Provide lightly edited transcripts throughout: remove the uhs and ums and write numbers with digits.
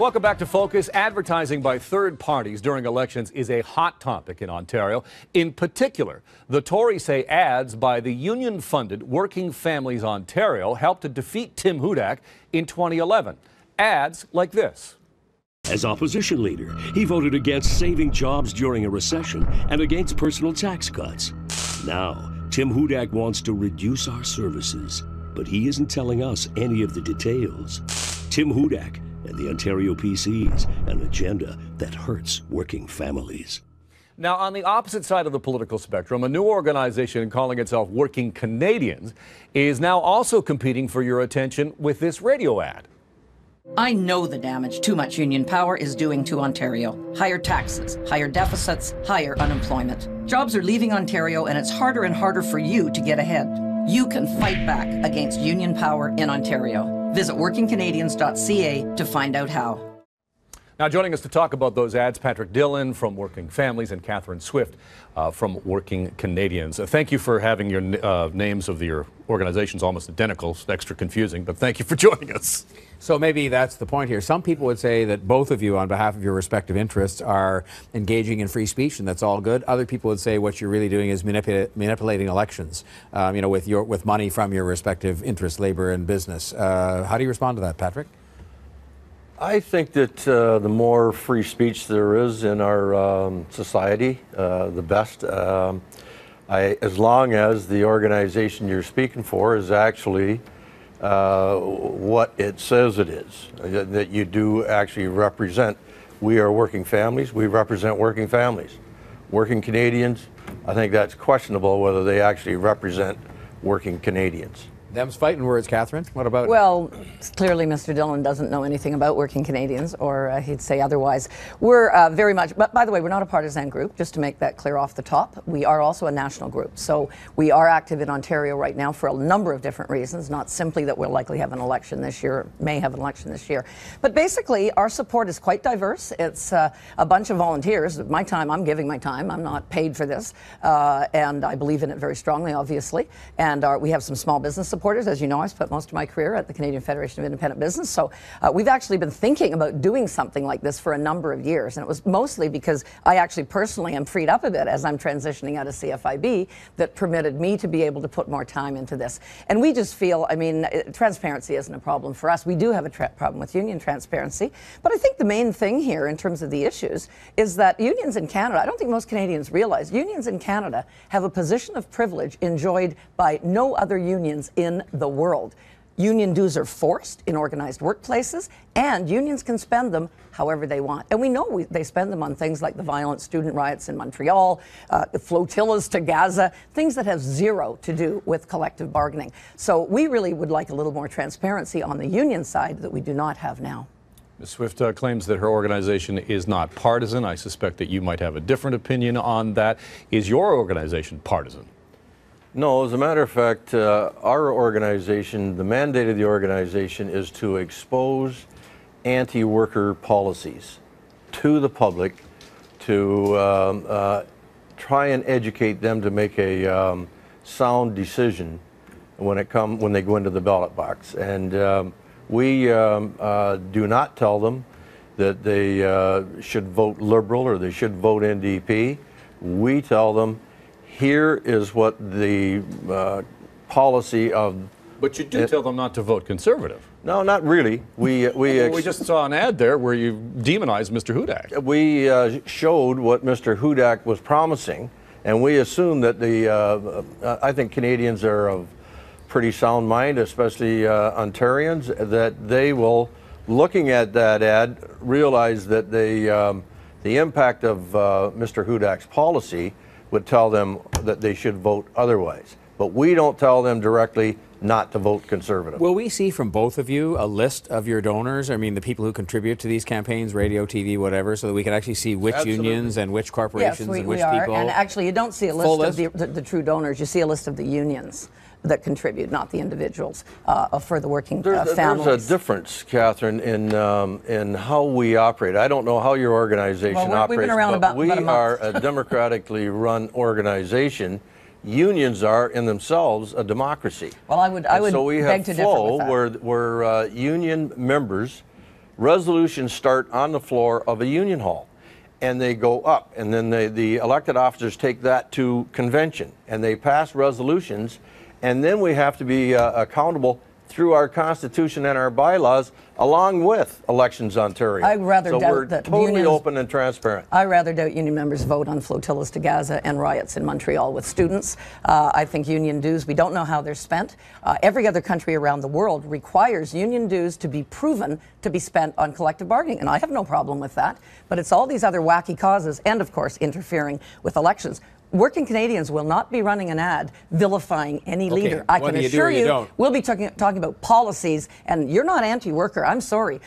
Welcome back to Focus. Advertising by third parties during elections is a hot topic in Ontario. In particular, the Tories say ads by the union-funded Working Families Ontario helped to defeat Tim Hudak in 2011. Ads like this. As opposition leader, he voted against saving jobs during a recession and against personal tax cuts. Now, Tim Hudak wants to reduce our services, but he isn't telling us any of the details. Tim Hudak and the Ontario PCs, an agenda that hurts working families. Now, on the opposite side of the political spectrum, a new organization calling itself Working Canadians is now also competing for your attention with this radio ad. I know the damage too much union power is doing to Ontario. Higher taxes, higher deficits, higher unemployment. Jobs are leaving Ontario, and it's harder and harder for you to get ahead. You can fight back against union power in Ontario. Visit workingcanadians.ca to find out how. Now, joining us to talk about those ads, Patrick Dillon from Working Families and Catherine Swift from Working Canadians. Thank you for having your names of your organizations almost identical. It's extra confusing, but thank you for joining us. So maybe that's the point here. Some people would say that both of you, on behalf of your respective interests, are engaging in free speech, and that's all good. Other people would say what you're really doing is manipulating elections, with money from your respective interests, labor and business. How do you respond to that, Patrick? I think that the more free speech there is in our society, the best. As long as the organization you're speaking for is actually what it says it is, that you do actually represent. We are working families. We represent working families. Working Canadians, I think that's questionable whether they actually represent working Canadians. Them's fighting words, Catherine. What about? Well, clearly Mr. Dillon doesn't know anything about Working Canadians, or he'd say otherwise. We're very much, but by the way, we're not a partisan group, just to make that clear off the top. We are also a national group. So we are active in Ontario right now for a number of different reasons, not simply that we'll likely have an election this year, may have an election this year. But basically, our support is quite diverse. It's a bunch of volunteers. My time, I'm giving my time. I'm not paid for this. And I believe in it very strongly, obviously. And we have some small business supporters. As you know, I spent most of my career at the Canadian Federation of Independent Business, so we've actually been thinking about doing something like this for a number of years, and it was mostly because I actually personally am freed up a bit as I'm transitioning out of CFIB that permitted me to be able to put more time into this. And we just feel, I mean, transparency isn't a problem for us. We do have a problem with union transparency, but I think the main thing here in terms of the issues is that unions in Canada, I don't think most Canadians realize, unions in Canada have a position of privilege enjoyed by no other unions in the world. Union dues are forced in organized workplaces, and unions can spend them however they want. And we know they spend them on things like the violent student riots in Montreal, the flotillas to Gaza, things that have zero to do with collective bargaining. So we really would like a little more transparency on the union side that we do not have now. Ms. Swift claims that her organization is not partisan. I suspect that you might have a different opinion on that. Is your organization partisan? No, as a matter of fact, our organization, the mandate of the organization is to expose anti-worker policies to the public, to try and educate them to make a sound decision when they go into the ballot box. And we do not tell them that they should vote Liberal or they should vote NDP. We tell them, here is what the policy of... But you do tell them not to vote Conservative. No, not really. We just saw an ad there where you demonized Mr. Hudak. We showed what Mr. Hudak was promising, and we assume that I think Canadians are of pretty sound mind, especially Ontarians, that they will, looking at that ad, realize that the impact of Mr. Hudak's policy would tell them that they should vote otherwise. But we don't tell them directly not to vote Conservative. Will we see from both of you a list of your donors? I mean, the people who contribute to these campaigns, radio, TV, whatever, so that we can actually see which unions and which corporations and which people? And actually, you don't see a list of the true donors. You see a list of the unions that contribute, not the individuals, for the working families. There's a difference, Catherine, in how we operate. I don't know how your organization operates, we've been around but we about a month. are a democratically run organization. Unions are in themselves a democracy. Well, I would so we beg have to differ with that. where union members resolutions start on the floor of a union hall, and they go up, and then the elected officers take that to convention, and they pass resolutions, and then we have to be accountable through our Constitution and our bylaws, along with Elections Ontario. I'd rather doubt we're that totally unions, open and transparent. I rather doubt union members vote on flotillas to Gaza and riots in Montreal with students. I think union dues, we don't know how they're spent. Every other country around the world requires union dues to be proven to be spent on collective bargaining, and I have no problem with that. But it's all these other wacky causes and, of course, interfering with elections. Working Canadians will not be running an ad vilifying any leader. I can assure you, we'll be talking about policies, and you're not anti-worker. I'm sorry.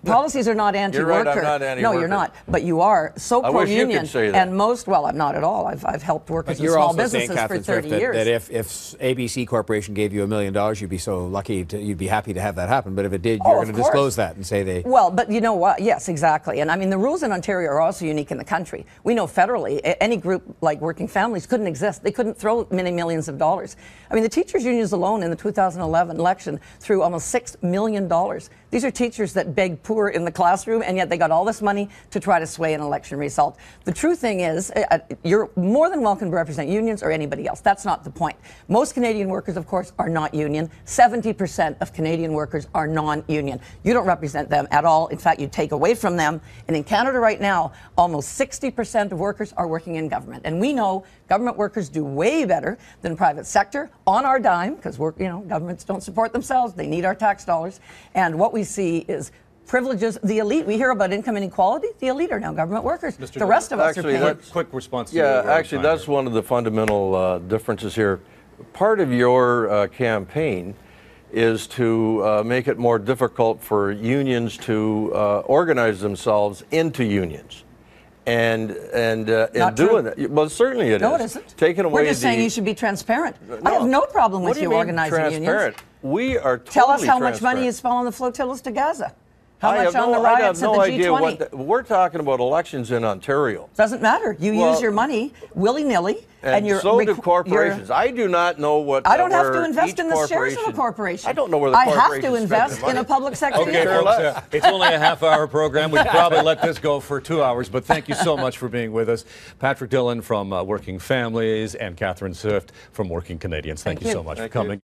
Policies are not anti-worker. You're right, I'm not anti-worker. No, you're not. But you are so pro-union. I wish you could say that. And well, I'm not at all. I've helped workers in small businesses for 30 years. That if ABC Corporation gave you $1 million, you'd be so lucky, you'd be happy to have that happen. But if it did, you're going to disclose that and say they... Well, but you know what? Yes, exactly. And I mean, the rules in Ontario are also unique in the country. We know federally, any group like Working Families couldn't exist. They couldn't throw many millions of dollars. I mean, the teachers' unions alone in the 2011 election threw almost $6 million. These are teachers that beg poor in the classroom, and yet they got all this money to try to sway an election result. The true thing is, you're more than welcome to represent unions or anybody else. That's not the point. Most Canadian workers, of course, are not union. 70% of Canadian workers are non-union. You don't represent them at all. In fact, you take away from them. And in Canada right now, almost 60% of workers are working in government. And we know government workers do way better than private sector on our dime, because governments don't support themselves. They need our tax dollars. And what we see is privileges. The elite, we hear about income inequality. The elite are now government workers. The rest of us are paying. Quick response to Yeah, actually, that's one of the fundamental differences here. Part of your campaign is to make it more difficult for unions to organize themselves into unions. And in doing that, well, certainly it is. No, it isn't. Taking away We're just saying you should be transparent. No. I have no problem with What do you mean organizing transparent? unions. We are totally Tell us how much transparent. money is spent on the flotillas to Gaza. How I much have on the I have riots no at the idea G20? we're talking about elections in Ontario. Doesn't matter. You use your money willy-nilly. And so do corporations. I do not know what. I don't have to invest in the shares of a corporation. I don't know where the I corporation have to invest in a public sector. Okay, folks, it's only a half-hour program. We'd probably let this go for 2 hours, but thank you so much for being with us. Patrick Dillon from Working Families and Catherine Swift from Working Canadians. Thank you so much for coming.